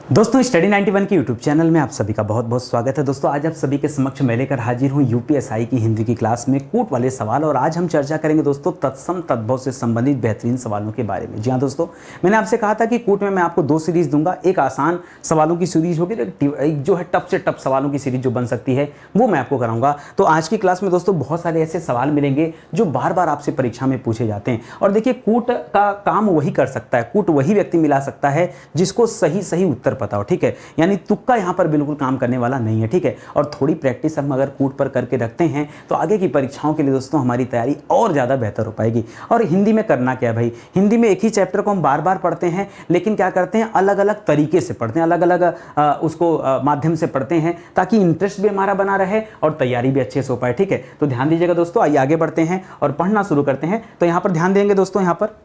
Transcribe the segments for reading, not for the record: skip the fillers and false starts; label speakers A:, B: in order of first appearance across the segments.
A: दोस्तों स्टडी 91 के YouTube channel में आप सभी का बहुत बहुत स्वागत है। दोस्तों आज आप सभी के समक्ष मैं लेकर हाजिर हूं यूपीएसआई की हिंदी की क्लास में कूट वाले सवाल, और आज हम चर्चा करेंगे दोस्तों तत्सम तद्भव से संबंधित बेहतरीन सवालों के बारे में। जी हाँ दोस्तों, मैंने आपसे कहा था कि कूट में मैं आपको 2 सीरीज दूंगा, एक आसान सवालों की सीरीज होगी, एक जो है टफ से टफ सवालों की सीरीज जो बन सकती है वो मैं आपको कराऊंगा। तो आज की क्लास में दोस्तों बहुत सारे ऐसे सवाल मिलेंगे जो बार बार आपसे परीक्षा में पूछे जाते हैं। और देखिए कूट का काम वही कर सकता है, कूट वही व्यक्ति मिला सकता है जिसको सही सही उत्तर पता हो, ठीक है। यानी तुक्का यहां पर बिल्कुल काम करने वाला नहीं है, ठीक है। और थोड़ी प्रैक्टिस हम अगर कूट पर करके रखते हैं तो आगे की परीक्षाओं के लिए दोस्तों हमारी तैयारी और ज़्यादा बेहतर हो पाएगी। और हिंदी में करना क्या है भाई, हिंदी में एक ही चैप्टर को हम बार बार पढ़ते हैं, लेकिन क्या करते हैं अलग अलग तरीके से पढ़ते हैं, अलग अलग उसको माध्यम से पढ़ते हैं ताकि इंटरेस्ट भी हमारा बना रहे और तैयारी भी अच्छे से हो पाए, ठीक है। तो ध्यान दीजिएगा दोस्तों, आइए आगे बढ़ते हैं और पढ़ना शुरू करते हैं। तो यहाँ पर ध्यान देंगे दोस्तों, यहाँ पर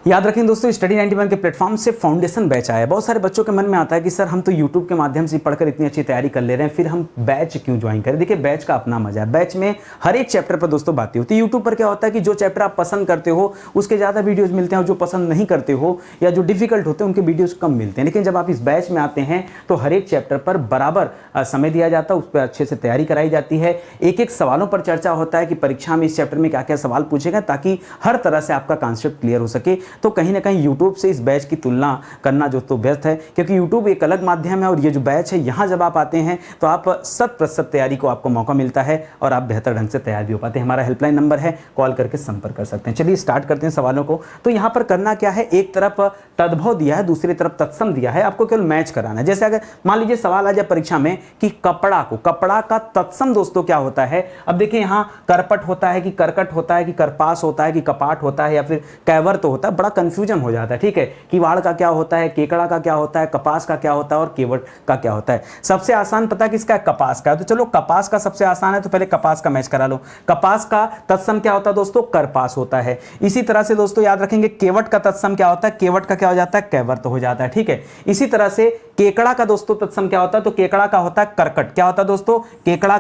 A: याद रखें दोस्तों स्टडी 91 के प्लेटफॉर्म से फाउंडेशन बैच आया है। बहुत सारे बच्चों के मन में आता है कि सर हम तो यूट्यूब के माध्यम से पढ़कर इतनी अच्छी तैयारी कर ले रहे हैं, फिर हम बैच क्यों ज्वाइन करें। देखिए बैच का अपना मजा है, बैच में हर एक चैप्टर पर दोस्तों बातें होती है। यूट्यूब पर क्या होता है कि जो चैप्टर आप पसंद करते हो उसके ज़्यादा वीडियोज़ मिलते हैं, और जो पसंद नहीं करते हो या जो डिफिकल्ट होते हैं उनके वीडियोज़ कम मिलते हैं। लेकिन जब आप इस बैच में आते हैं तो हर एक चैप्टर पर बराबर समय दिया जाता है, उस पर अच्छे से तैयारी कराई जाती है, एक एक सवालों पर चर्चा होता है कि परीक्षा में इस चैप्टर में क्या क्या सवाल पूछे गए, ताकि हर तरह से आपका कॉन्सेप्ट क्लियर हो सके। तो कहीं ना कहीं यूट्यूब से इस बैच की तुलना करना जो तो बेस्ट है, क्योंकि यूट्यूब एक अलग माध्यम है और ये जो बैच है यहाँ जब आप आते हैं तो आप 100% तैयारी को आपको मौका मिलता है और आप बेहतर ढंग से तैयार भी हो पाते हैं। हमारा हेल्पलाइन नंबर है, कॉल करके संपर्क कर सकते हैं। चलिए स्टार्ट करते हैं सवालों को। तो यहाँ पर करना क्या है, एक तरफ तद्भव दिया है, दूसरी तरफ तत्सम दिया है, आपको केवल मैच कराना है। जैसे अगर मान लीजिए सवाल आ जाए परीक्षा में कि कपड़ा का तत्सम दोस्तों क्या होता है। अब देखिए यहाँ करपट होता है कि करकट होता है कि करपास होता है कि कपाट होता है या फिर कैवर तो होता है, बड़ा कंफ्यूजन हो जाता है, ठीक है। किवाड़ का क्या होता है, केकड़ा का क्या होता है, कपास का क्या होता है और केवट का क्या होता है। सबसे आसान पता किसका है, कपास का है। तो चलो कपास का सबसे आसान है तो पहले कपास का मैच करा लो। कपास का तत्सम क्या होता है दोस्तों, करपास होता है। इसी तरह से दोस्तों याद रखेंगे केवट का तत्सम क्या होता है, केवट का क्या हो जाता है, कैवर तो हो जाता है, ठीक है। इसी तरह से केकड़ा का दोस्तों तत्सम क्या होता है, तो केकड़ा का होता है करकट। क्या होता है दोस्तों, केकड़ा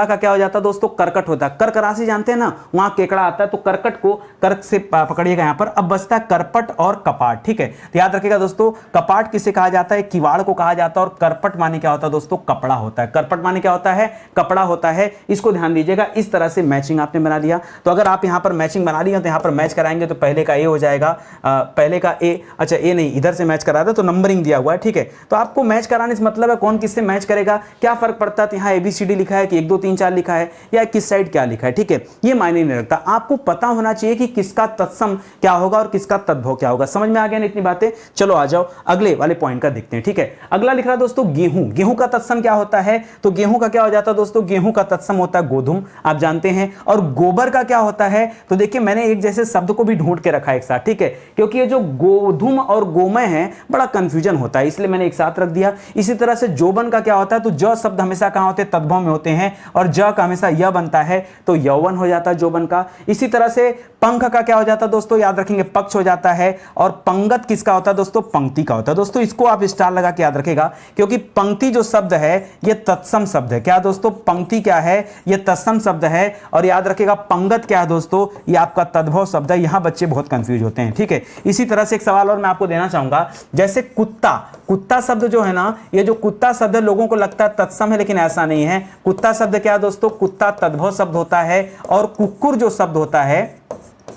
A: का क्या हो जाता है दोस्तों, करकट होता है। कर्क राशि जानते हैं ना, वहां केकड़ा आता है, तो करकट को कर्क से पकड़िएगा यहां पर। अब बचता है करपट और कपाट, ठीक है। तो याद रखिएगा दोस्तों कपाट किसे कहा जाता है, किवाड़ को कहा जाता है, और करपट माने क्या होता है दोस्तों, कपड़ा होता है। करपट माने क्या होता है, कपड़ा होता है। इसको ध्यान दीजिएगा, इस तरह से मैचिंग आपने बना लिया। तो अगर आप यहां पर मैचिंग बना लिया तो यहां पर मैच कराएंगे तो पहले का ए हो जाएगा, पहले का ए, अच्छा ए नहीं इधर से मैच करा था तो नंबरिंग दिया हुआ है, ठीक है। तो आपको मैच कराने से मतलब है कौन किससे मैच करेगा, क्या फर्क पड़ता है। यहाँ ABCD लिखा है कि 1 2 3 4 लिखा है या किस साइड क्या लिखा है, ठीक है। ये मायने नहीं रखता, आपको पता होना चाहिए कि किसका तत्सम क्या होगा और किसका तद्भव क्या होगा। समझ में आ गया ना इतनी बातें। चलो आ जाओ अगले वाले पॉइंट का देखते हैं, ठीक है। अगला लिख रहा दोस्तों गेहूं। गेहूं का तत्सम क्या होता है, तो गेहूं का क्या हो जाता है दोस्तों, गेहूं का तत्सम होता है गोधूम, आप जानते हैं। और गोबर का क्या होता है, तो देखिए मैंने एक जैसे शब्द को भी ढूंढ के रखा एक साथ, ठीक है, क्योंकि ये जो गोधूम और गोमय है बड़ा कंफ्यूजन होता है, इसलिए मैंने एक साथ रख दिया। इसी तरह से जोबन का क्या होता है, तो ज शब्द हमेशा कहां होते हैं, तद्भव में होते हैं, और ज का हमेशा य बनता है, तो यौवन हो जाता है जोबन का। इसी तरह से पंख का क्या हो जाता है दोस्तों, याद रखेंगे पक्ष हो जाता है। और पंगत किसका होता है दोस्तों, पंक्ति का होता है। दोस्तों इसको आप स्टार लगा के याद रखेगा, क्योंकि पंक्ति जो शब्द है ये तत्सम शब्द है। क्या दोस्तों, पंक्ति क्या है, ये तत्सम शब्द है। और याद रखेगा पंगत क्या है दोस्तों, ये आपका तद्भव शब्द है। यहां बच्चे बहुत कंफ्यूज होते हैं, ठीक है। इसी तरह से एक सवाल और मैं आपको देना चाहूंगा, जैसे कुत्ता शब्द जो है ना, ये जो कुत्ता शब्द है लोगों को लगता है तत्सम है, लेकिन ऐसा नहीं है। कुत्ता शब्द क्या है दोस्तों, कुत्ता तद्भव शब्द होता है। और कुक्कुर जो शब्द होता है,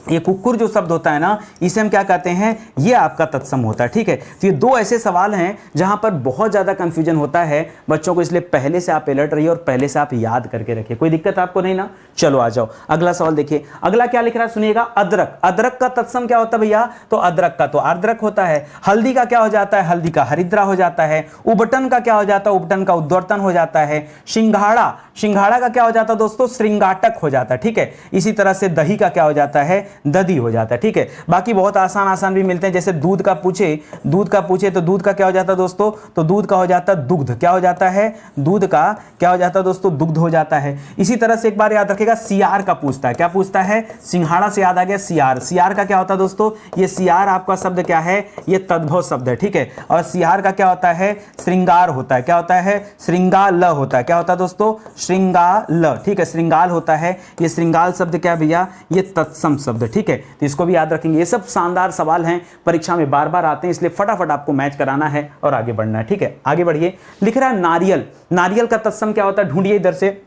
A: ये कुक्कुर जो शब्द होता है ना, इसे हम क्या कहते हैं, ये आपका तत्सम होता है, ठीक है। तो ये 2 ऐसे सवाल हैं जहां पर बहुत ज्यादा कंफ्यूजन होता है बच्चों को, इसलिए पहले से आप अलर्ट रहिए और पहले से आप याद करके रखिए। कोई दिक्कत आपको नहीं ना। चलो आ जाओ अगला सवाल देखिए। अगला क्या लिख रहा है सुनिएगा, अदरक। अदरक का तत्सम क्या होता है भैया, तो अदरक का तो आर्द्रक होता है। हल्दी का क्या हो जाता है, हल्दी का हरिद्रा हो जाता है। उबटन का क्या हो जाता है, उबटन का उद्वर्तन हो जाता है। सिंघाड़ा का क्या हो जाता है दोस्तों, श्रृंगाटक हो जाता है, ठीक है। इसी तरह से दही का क्या हो जाता है, दधी हो जाता है, ठीक है। बाकी बहुत आसान भी मिलते हैं, जैसे दूध का पूछे तो दूध का क्या हो जाता है दोस्तों, तो दूध का हो जाता है दुग्ध। क्या हो जाता है, दूध का क्या हो जाता है दोस्तों, दुग्ध हो जाता है। इसी तरह से एक बार याद रखेगा, सियार का पूछता है, क्या पूछता है, सिंघाड़ा से याद आ गया सियार। सियार का क्या होता है दोस्तों, ये सियार आपका शब्द क्या है, ये तद्भव शब्द है, ठीक है। और सियार का क्या होता है, श्रृंगार होता है। क्या होता है, श्रृंगाल होता है। क्या होता है दोस्तों, श्रृंगाल, ठीक है, श्रृंगाल होता है। ये श्रृंगाल शब्द क्या भैया, ये तत्सम शब्द, पे, ठीक है। तो इसको भी याद रखेंगे। ये सब शानदार सवाल हैं, परीक्षा में बार बार आते हैं, इसलिए फटाफट आपको मैच कराना है और आगे बढ़ना है, ठीक है। आगे बढ़िए। लिख रहा है नारियल। नारियल का तत्सम क्या होता है, ढूंढिए इधर से।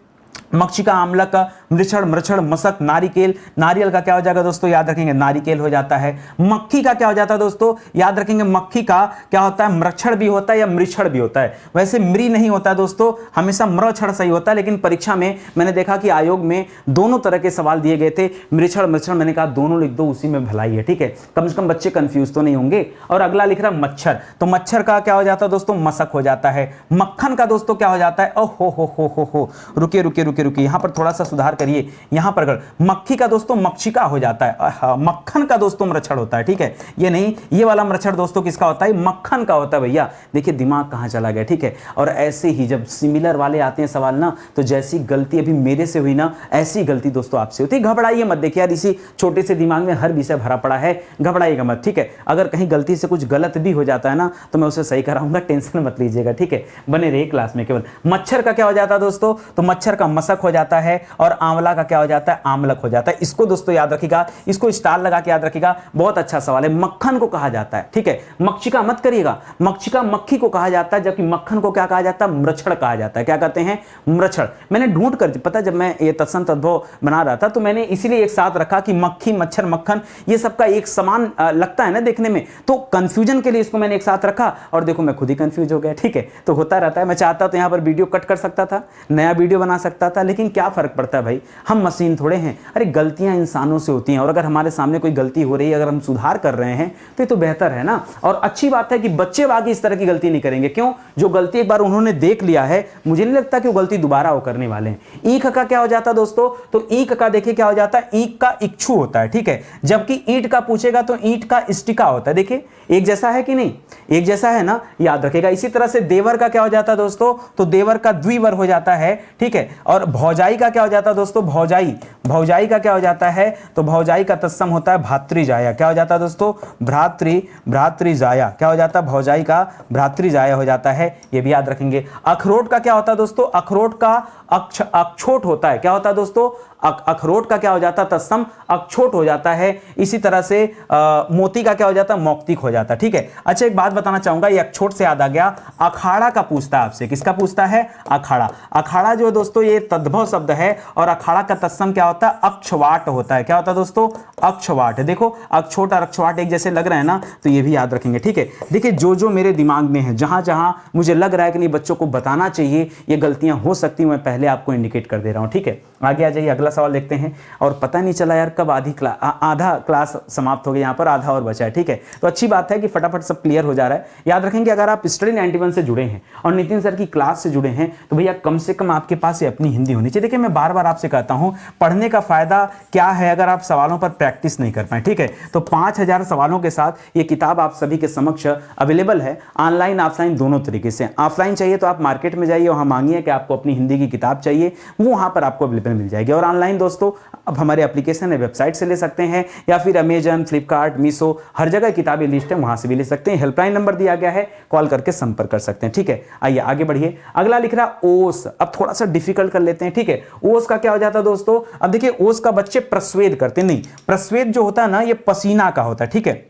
A: मक्षिका, आम्लक, मृक्षण, मृक्षण, मशक, नारिकेल। नारियल का क्या हो जाएगा दोस्तों, याद रखेंगे नारिकेल हो जाता है। मक्खी का क्या हो जाता है दोस्तों, याद रखेंगे मक्खी का क्या होता है, मृक्षण भी होता है या मृक्षण भी होता है। वैसे मृ नहीं होता है दोस्तों, हमेशा मृक्षण सही होता है, लेकिन परीक्षा में मैंने देखा कि आयोग में दोनों तरह के सवाल दिए गए थे, मृक्षण मृक्षण, मैंने कहा दोनों लिख दो, उसी में भलाई है, ठीक है। कम से कम बच्चे कंफ्यूज तो नहीं होंगे। और अगला लिख रहा मच्छर, तो मच्छर का क्या हो जाता है दोस्तों, मशक हो जाता है। मक्खन का दोस्तों क्या हो जाता है, ओहो हो, रुकिए रुकिए रुकिए रुकिए, यहां पर थोड़ा सा सुधार करिए। यहां पर अगर मक्खी का दोस्तों मक्षिका हो जाता है, मक्खन का दोस्तों मृक्षण होता है, ठीक है। ये नहीं, ये वाला मृक्षण दोस्तों किसका होता है, मक्खन का होता है भैया। देखिए दिमाग कहां चला गया, ठीक है। और ऐसे ही जब सिमिलर वाले आते हैं सवाल ना, तो जैसी गलती अभी मेरे से हुई ना, ऐसी गलती दोस्तों आपसे होती है। घबराइए मत, देखिए यार इसी छोटे से दिमाग में हर विषय भरा पड़ा है, घबराइएगा मत, ठीक है। अगर कहीं गलती से कुछ गलत भी हो जाता है ना, तो मैं उसे सही कराऊंगा, टेंशन मत लीजिएगा, ठीक है। बने रहिए क्लास में केवल। मच्छर का क्या हो जाता है दोस्तों, तो मच्छर का मशक हो जाता है, और आंवला का क्या हो जाता है, आमलक हो जाता है। इसको दोस्तों याद रखिएगा, इसको स्टार लगा के याद रखिएगा, बहुत अच्छा सवाल है। मक्खन को कहा जाता है, ठीक है, मक्षिका मत करिएगा, मक्षिका मक्खी को कहा जाता है, जबकि मक्खन को क्या कहा जाता है, मृक्षण कहा जाता है। क्या कहते हैं, मृक्षण। मैंने ढूंढ कर, पता जब मैं ये तत्सम तद्भव बना रहा था, तो मैंने इसीलिए एक साथ रखा कि मक्खी, मच्छर, मक्खन, ये सबका एक समान लगता है ना देखने में, तो कंफ्यूजन के लिए इसको मैंने एक साथ रखा, और देखो मैं खुद ही कंफ्यूज हो गया, ठीक है। तो होता रहता है, मैं चाहता तो यहां पर वीडियो कट कर सकता था, नया वीडियो बना सकता था, लेकिन क्या फर्क पड़ता है भाई, हम मशीन थोड़े हैं। अरे गलतियां इंसानों से होती हैं, और अगर हमारे सामने कोई गलती हो रही है, अगर हम सुधार कर रहे हैं, तो ये तो बेहतर है ना। और अच्छी बात है कि बच्चे आगे इस तरह की गलती नहीं करेंगे। क्यों, जो गलती एक बार उन्होंने देख लिया है, मुझे नहीं लगता कि वो गलती दोबारा वो करने वाले हैं। ईख का क्या हो जाता है दोस्तों, तो ईख का देखिए क्या हो जाता है, ईख का इच्छु होता है, ठीक है। जबकि ईंट का पूछेगा तो ईंट का इष्टिका होता है। देखिए एक जैसा है कि नहीं, एक जैसा है ना, याद रखेगा। इसी तरह से देवर का क्या हो जाता है दोस्तों, तो देवर का द्विवर हो जाता है, ठीक है। और भौजाई का क्या हो जाता है दोस्तों, भौजाई, भौजाई का क्या हो जाता है, तो भौजाई का तत्सम होता है भातृजाया। क्या हो जाता है दोस्तों, भ्रातृजाया, क्या हो जाता है, भौजाई का भ्रातृजाया हो जाता है, ये भी याद रखेंगे। अखरोट का क्या होता है दोस्तों, अखरोट का अक्षोट होता है। क्या होता है दोस्तों, अखरोट का क्या हो जाता है, तत्सम अक्षोट हो जाता है। इसी तरह से मोती का क्या हो जाता है, मौक्तिक हो जाता है, ठीक है। अच्छा एक बात बताना चाहूंगा, ये अक्षोट से याद आ गया, अखाड़ा का पूछता है आपसे। किसका पूछता है, अखाड़ा। अखाड़ा जो है दोस्तों ये तद्भव शब्द है, और अखाड़ा का तत्सम क्या होता है, अक्षवाट होता है। क्या होता है दोस्तों, अक्षवाट। देखो अक्षोट और अक्षवाट एक जैसे लग रहे हैं ना, तो ये भी याद रखेंगे, ठीक है। देखिए जो जो मेरे दिमाग में है, जहां जहां मुझे लग रहा है कि नहीं बच्चों को बताना चाहिए, ये गलतियां हो सकती हैं, मैं पहले आपको इंडिकेट कर दे रहा हूं, ठीक है। आगे आ जाइए, अगला सवाल देखते हैं। और पता नहीं चला यार कब आधा क्लास समाप्त हो गया, यहाँ पर आधा और बचा है, ठीक है। तो अच्छी बात है कि फटाफट सब क्लियर हो जा रहा है। याद रखेंगे अगर आप स्टडी 91 से जुड़े हैं और नितिन सर की क्लास से जुड़े हैं, तो भैया कम से कम आपके पास ये अपनी हिंदी होनी चाहिए। देखिए मैं बार बार आपसे कहता हूं, पढ़ने का फायदा क्या है अगर आप सवालों पर प्रैक्टिस नहीं कर पाए, ठीक है। तो 5000 सवालों के साथ ये किताब आप सभी के समक्ष अवेलेबल है, ऑनलाइन ऑफलाइन दोनों तरीके से। ऑफलाइन चाहिए तो आप मार्केट में जाइए, वहां मांगिए कि आपको अपनी हिंदी की किताब चाहिए, वो वहां पर आपको अवेलेबल मिल जाएगी। और ऑनलाइन दोस्तों अब हमारे एप्लीकेशन है, वेबसाइट से ले सकते हैं, या फिर अमेजन, फ्लिपकार्ट, मीशो, हर जगह किताबी लिस्ट है, वहां से भी ले सकते हैं। हेल्पलाइन नंबर दिया गया है, कॉल करके संपर्क कर सकते हैं, ठीक है। आइए आगे बढ़िए। अगला लिख रहा ओस, अब थोड़ा सा डिफिकल्ट कर लेते हैं, ठीक है। ओस का क्या हो जाता है दोस्तों, अब देखिए ओस का बच्चे प्रस्वेद करते नहीं, प्रस्वेद जो होता है ना, ये पसीना का होता है, ठीक है।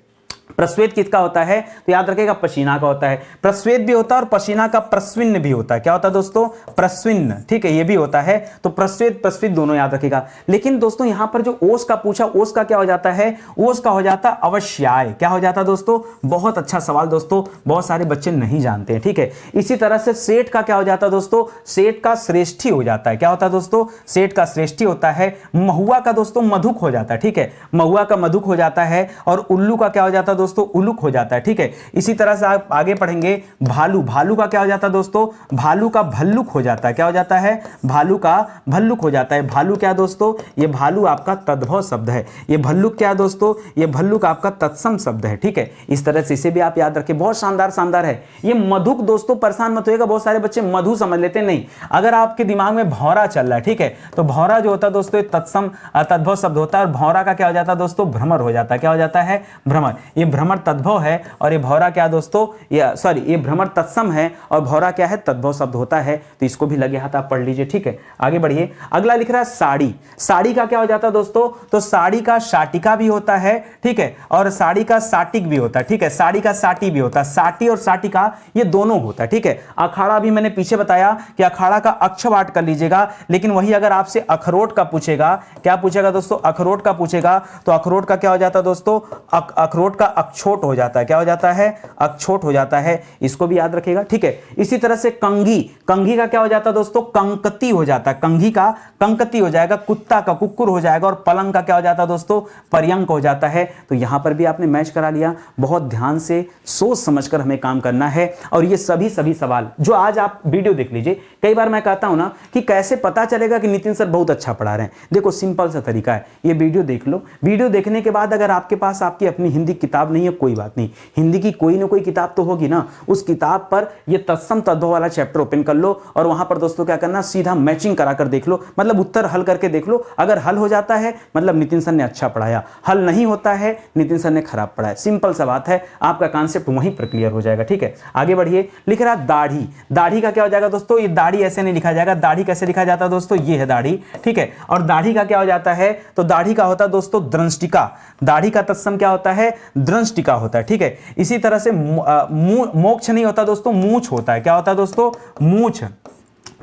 A: प्रस्वेद किसका होता है, तो याद रखिएगा पसीना का होता है। प्रस्वेद भी होता है और पसीना का प्रस्विन्न भी होता है। क्या होता है दोस्तों, प्रस्विन्न, ठीक है, ये भी होता है। तो प्रस्वेद प्रस्विद दोनों याद रखिएगा। लेकिन दोस्तों यहां पर जो ओस का पूछा, ओस का क्या हो जाता है, ओस का हो जाता है अवश्याय। क्या हो जाता है दोस्तों, बहुत अच्छा सवाल दोस्तों, बहुत सारे बच्चे नहीं जानते हैं, ठीक है। इसी तरह से सेठ का क्या हो जाता है दोस्तों, सेठ का श्रेष्ठी हो जाता है। क्या होता है दोस्तों, सेठ का श्रेष्ठी होता है। महुआ का दोस्तों मधुक हो जाता है, ठीक है, महुआ का मधुक हो जाता है। और उल्लू का क्या हो जाता है दोस्तों, उलुक हो जाता है, ठीक है। इसी तरह से आप आगे पढ़ेंगे, भालू, भालू का क्या हो जाता है दोस्तों, भालू का भल्लुक हो जाता है। क्या हो जाता है, भालू का भल्लुक हो जाता है। भालू क्या दोस्तों, ये भालू आपका तद्भव शब्द है। ये भल्लुक क्या दोस्तों, ये भल्लुक आपका तत्सम शब्द है, ठीक है। इस तरह से इसे भी आप याद रखें, बहुत शानदार शानदार है। ये मधुक दोस्तों, परेशान मत होइएगा, बहुत सारे बच्चे मधु समझ लेते नहीं। अगर आपके दिमाग में भौरा चल रहा है, ठीक है, तो भौरा जो होता है दोस्तों तत्सम तद्भव शब्द होता है। और भौरा का क्या हो जाता है दोस्तों, भ्रमर हो जाता है। क्या हो जाता है, भ्रमर। ये भ्रमर तद्भव है और ये भौरा क्या दोस्तों, ये भ्रमर तत्सम है और भौरा क्या है, तद्भव शब्द होता है। तो इसको भी लगे हाथ आप पढ़ लीजिए, ठीक है। आगे बढ़िए, अगला लिख रहा है साड़ी। साड़ी का क्या हो जाता है दोस्तों, तो साड़ी का शाटिका भी होता है, ठीक है, और साड़ी का साटिक भी होता है, ठीक है। साड़ी का साटी भी होता है, साटी और साटिका ये दोनों होता है, ठीक है। अखाड़ा भी मैंने पीछे बताया कि अखाड़ा का अक्षवाट कर लीजिएगा, लेकिन वही अगर आपसे अखरोट का पूछेगा, क्या पूछेगा दोस्तों, अखरोट का पूछेगा, तो अखरोट का क्या हो जाता है दोस्तों, अखरोट का अक्षोट हो जाता है, क्या हो जाता है, अक्षोट हो जाता है। इसको भी याद रखिएगा, ठीक है। इसी तरह से कंघी, कंघी का क्या हो जाता है दोस्तों, कंकती हो जाता है, कंघी का कंकती हो जाएगा, कुत्ता का कुक्कुर हो जाएगा, और पलंग का क्या हो जाता है दोस्तों, पर्यंक हो जाता है। तो यहां पर भी आपने मैच करा लिया। बहुत ध्यान से सोच समझकर हमें काम करना है। और ये सभी सवाल जो आज आप वीडियो देख लीजिए, कई बार मैं कहता हूं ना कि कैसे पता चलेगा कि नितिन सर बहुत अच्छा पढ़ा रहे हैं। देखो सिंपल सा तरीका है, ये वीडियो देख लो, वीडियो देखने के बाद अगर आपके पास आपकी अपनी हिंदी किताब नहीं है, कोई बात नहीं, हिंदी की कोई ना कोई किताब तो होगी ना, उस किताब पर ये तत्सम तद्भव वाला चैप्टर ओपन कर लो और वहां पर दोस्तों क्या करना, सीधा मैचिंग कराकर देख लो, मतलब उत्तर हल करके देख लो। अगर हल हो जाता है मतलब नितिन सर ने अच्छा पढ़ाया, हल नहीं होता है नितिन सर ने खराब पढ़ाया। सिंपल सा बात है, आपका कॉन्सेप्ट वहीं पर क्लियर हो जाएगा, ठीक है। आगे बढ़िए, लिख रहा दाढ़ी। दाढ़ी का क्या हो जाएगा दोस्तों, ये दाढ़ी ऐसे नहीं लिखा जाएगा, दाढ़ी कैसे लिखा जाता है दोस्तों, ये है दाढ़ी, ठीक है। और दाढ़ी का क्या हो जाता है, तो दाढ़ी का होता है दोस्तों दृष्टिका। दाढ़ी का तत्सम क्या होता है, दृष्टिका होता है, ठीक है। इसी तरह से मोक्ष नहीं होता दोस्तों, मूछ होता है, क्या होता है दोस्तों, मूछ।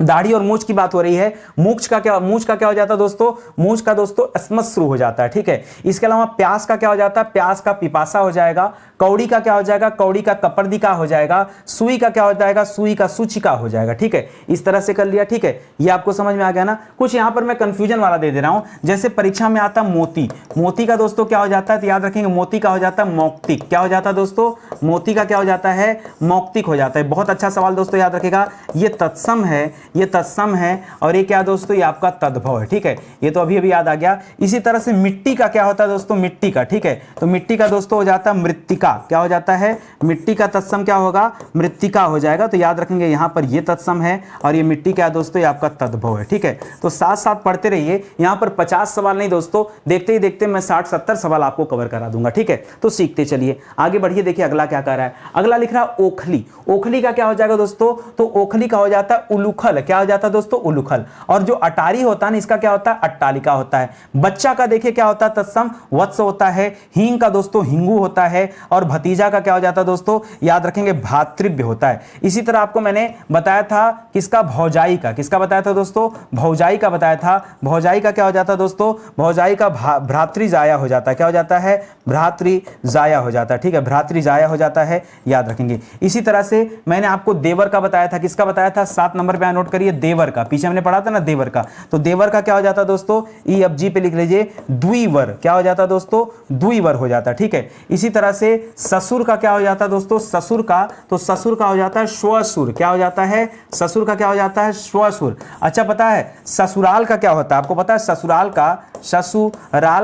A: दाढ़ी और मूछ की बात हो रही है। मूछ का क्या हो जाता है दोस्तों, मूछ का दोस्तों श्मश्रु हो जाता है, ठीक है। इसके अलावा प्यास का क्या हो जाता है, प्यास का पिपासा हो जाएगा। कौड़ी का क्या हो जाएगा, कौड़ी का कपर्दिका हो जाएगा। सुई का क्या हो जाएगा, सुई का सूचिका हो जाएगा, ठीक है। इस तरह से कर लिया, ठीक है। ये आपको समझ में आ गया ना। कुछ यहां पर मैं कंफ्यूजन वाला दे रहा हूं, जैसे परीक्षा में आता मोती, मोती का दोस्तों क्या हो जाता है, तो याद रखेंगे मोती का हो जाता है मौक्तिक। क्या हो जाता है दोस्तों, मोती का क्या हो जाता है, मौक्तिक हो जाता है। बहुत अच्छा सवाल दोस्तों, याद रखेगा। ये तत्सम है, ये तत्सम है, और ये क्या दोस्तों, ये आपका तद्भव है, ठीक है। ये तो अभी याद आ गया। इसी तरह से मिट्टी का क्या होता है दोस्तों, मिट्टी का, ठीक है। तो मिट्टी का दोस्तों हो जाता है मृत्तिका। क्या हो जाता है, मिट्टी का तत्सम क्या होगा, मृत्तिका हो जाएगा। तो याद रखेंगे यहां पर ये तत्सम है और ये मिट्टी क्या दोस्तों, ये आपका तद्भव है, ठीक है। तो साथ साथ पढ़ते रहिए। यहां पर 50 सवाल नहीं दोस्तों, देखते ही देखते मैं 60-70 सवाल आपको कवर करा दूंगा, ठीक है। तो सीखते चलिए, आगे बढ़िए। देखिए अगला क्या कर रहा है, अगला लिख रहा है ओखली। ओखली का क्या हो जाएगा दोस्तों, तो ओखली का हो जाता है उलूखल। क्या हो जाता है दोस्तों, उलूखल। और जो अटारी होता है ना, इसका क्या होता है, अट्टालिका होता है। बच्चा का देखिए क्या होता है, तत्सम वत्स होता है। हींग का दोस्तों हिंगू होता है। और भतीजा का क्या हो जाता है दोस्तों, याद रखेंगे भ्रातृव्य होता है। इसी तरह आपको मैंने बताया था किसका, भौजाई का। किसका बताया था दोस्तों, भौजाई का बताया था। भौजाई का क्या हो जाता है दोस्तों, भौजाई का भ्रातृजाया हो जाता है। क्या हो जाता है, भ्रातृजाया हो जाता है, ठीक है। भ्रातृजाया हो जाता है, याद रखेंगे। इसी तरह से मैंने आपको देवर का बताया था। किसका बताया था, 7 नंबर पे नोट करिए, देवर का। पीछे हमने पढ़ा था ना देवर का। तो देवर का क्या हो जाता है दोस्तों, ई अब जी पे लिख लीजिए, द्विवर। क्या हो जाता है दोस्तों, द्विवर हो जाता है, ठीक है। इसी तरह से ससुर का क्या हो जाता है दोस्तों, ससुर का, तो ससुर का हो जाता है श्वसुर। क्या हो जाता है, ससुर का क्या हो जाता है, श्वसुर। अच्छा पता है ससुराल का क्या होता है, आपको पता है ससुराल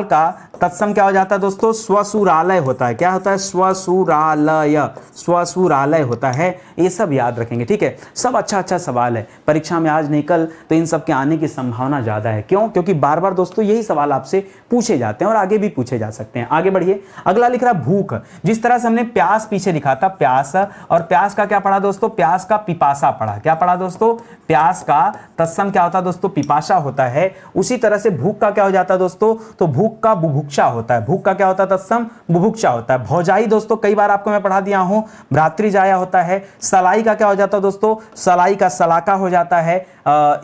A: का तत्सम क्या हो जाता है दोस्तों, स्वसुरालय होता है। क्या होता है, स्वसुरालय, स्वसुरालय होता है। ये सब याद रखेंगे, ठीक है। सब अच्छा सवाल है, परीक्षा में आज नहीं कल तो इन सब के आने की संभावना ज्यादा है। क्यों, क्योंकि बार बार दोस्तों यही सवाल आपसे पूछे जाते हैं और आगे भी पूछे जा सकते हैं। आगे बढ़िए, अगला लिख रहा भूख। जिस तरह से हमने प्यास पीछे लिखा था, प्यास, और प्यास का क्या पढ़ा दोस्तों, प्यास का पिपासा पढ़ा। क्या पढ़ा दोस्तों, प्यास का तत्सम क्या होता है दोस्तों, पिपासा होता है। उसी तरह से भूख का क्या हो जाता है दोस्तों, तो भूख का बुभुक्षा होता है। भूख का क्या होता है, तत्सम बुभुक्षा होता है। भौजाई दोस्तों कई बार आपको मैं पढ़ा दिया हूं, भ्रातृजाया होता है। सलाई का क्या हो जाता है दोस्तों, सलाई का सलाका हो जाता है।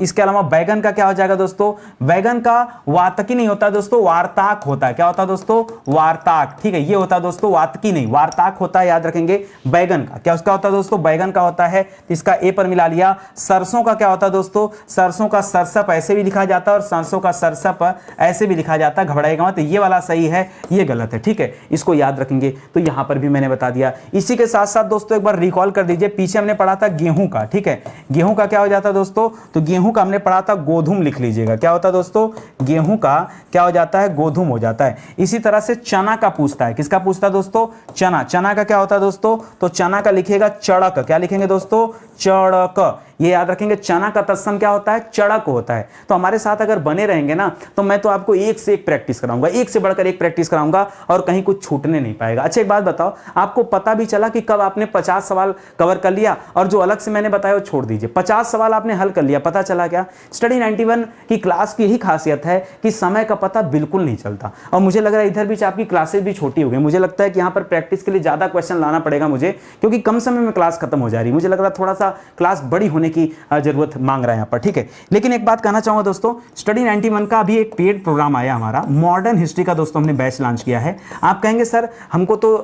A: इसके अलावा बैगन का क्या हो जाएगा दोस्तों, बैगन का वातकी नहीं होता दोस्तों, वार्ताक होता है। क्या होता है दोस्तों, वार्ताक, ठीक है। ये होता है दोस्तों वातकी नहीं, वार्ताक होता है, याद रखेंगे। बैगन का क्या उसका होता है दोस्तों, बैगन का होता है, इसका ए पर मिला लिया। सरसों का क्या होता है दोस्तों, सरसों का सरसप ऐसे भी लिखा जाता है और सरसों का सरसप ऐसे भी लिखा जाता है, घबराएगा मत। ये वाला सही है, ये गलत है, ठीक है। इसको याद रखेंगे। तो यहां पर भी मैंने बता दिया। इसी के साथ साथ दोस्तों एक बार रिकॉल कर दीजिए, पीछे हमने पढ़ा था गेहूं का, ठीक है। गेहूं का क्या हो जाता है दोस्तों, तो गेहूं का हमने पढ़ा था गोधूम, लिख लीजिएगा। क्या होता है दोस्तों, गेहूं का क्या हो जाता है, गोधूम हो जाता है। इसी तरह से चना का पूछता है, किसका पूछता है दोस्तों, चना। चना का क्या होता है दोस्तों, तो चना का लिखिएगा चड़क। क्या लिखेंगे दोस्तों, चड़क। ये याद रखेंगे, चना का तत्सम क्या होता है, चड़क होता है। तो हमारे साथ अगर बने रहेंगे ना तो मैं तो आपको एक से एक प्रैक्टिस कराऊंगा, एक से बढ़कर एक प्रैक्टिस कराऊंगा और कहीं कुछ छूटने नहीं पाएगा। अच्छा एक बात बताओ, आपको पता भी चला कि कब आपने 50 सवाल कवर कर लिया और जो अलग से मैंने बताया वो छोड़ दीजिए, 50 सवाल आपने हल कर लिया, पता चला क्या? स्टडी 91 की क्लास की यही खासियत है कि समय का पता बिल्कुल नहीं चलता। और मुझे लग रहा है इधर बीच आपकी क्लासेस भी छोटी हो गई, मुझे लगता है कि यहाँ पर प्रैक्टिस के लिए ज्यादा क्वेश्चन लाना पड़ेगा मुझे, क्योंकि कम समय में क्लास खत्म हो जा रही है। मुझे लग रहा है थोड़ा सा क्लास बड़ी होने की जरूरत मांग रहा है यहाँ पर, ठीक है। लेकिन एक बात कहना चाहूंगा दोस्तों, स्टडी 91 का अभी एक पेड प्रोग्राम आया हमारा, मॉडर्न हिस्ट्री का दोस्तों हमने बैच लॉन्च किया है। आप कहेंगे सर हमको तो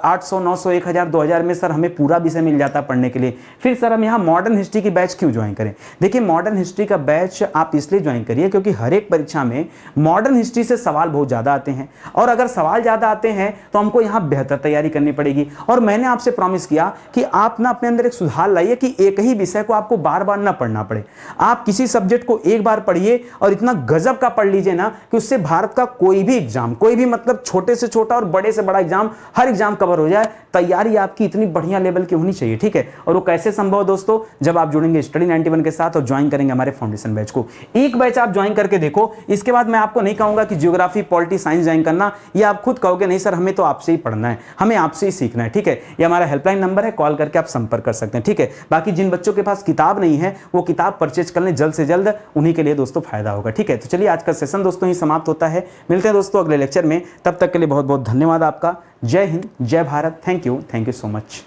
A: 800 900 1000 2000 में सर हमें पूरा विषय मिल जाता पढ़ने के लिए, फिर सर हम यहाँ मॉडर्न हिस्ट्री की बैच क्यों ज्वाइन करें? देखिए मॉडर्न हिस्ट्री का बैच आप इसलिए ज्वाइन करिए क्योंकि हर एक परीक्षा में मॉडर्न हिस्ट्री से सवाल बहुत ज्यादा आते हैं, और अगर सवाल ज्यादा आते हैं तो हमको यहाँ बेहतर तैयारी करनी पड़ेगी। और मैंने आपसे प्रॉमिस किया कि आप ना अपने अंदर एक सुधार लाइए कि एक ही विषय को आपको बार बार ना पढ़ना पड़े। आप किसी सब्जेक्ट को एक बार पढ़िए और इतना गजब का पढ़ लीजिए ना कि उससे भारत का कोई भी एग्जाम, कोई भी मतलब छोटे से छोटा और बड़े से बड़ा एग्जाम, हर एग्जाम कवर हो जाए। तैयारी आपकी इतनी बढ़िया लेवल की होनी चाहिए, ठीक है। और वो कैसे संभव दोस्तों? जब आप जुड़ेंगे स्टडी 91 के साथ और ज्वाइन करेंगे हमारे फाउंडेशन बैच को। एक बैच आप ज्वाइन करके देखो, इसके बाद मैं आपको नहीं कहूंगा कि ज्योग्राफी पॉलिटी साइंस ज्वाइन करना, ये आप खुद कहोगे नहीं सर हमें तो आपसे ही पढ़ना है, हमें आपसे ही सीखना है, ठीक है। ये हमारा हेल्पलाइन नंबर है, कॉल करके आप संपर्क कर सकते हैं, ठीक है। बाकी जिन बच्चों के पास किताब नहीं है वो किताब परचेज कर लें जल्द से जल्द, उन्हीं के लिए दोस्तों फायदा होगा, ठीक है। तो चलिए आज का सेशन दोस्तों ही समाप्त होता है, मिलते हैं दोस्तों अगले लेक्चर में, तब तक के लिए बहुत बहुत धन्यवाद आपका। जय हिंद, जय Bharat, thank you so much.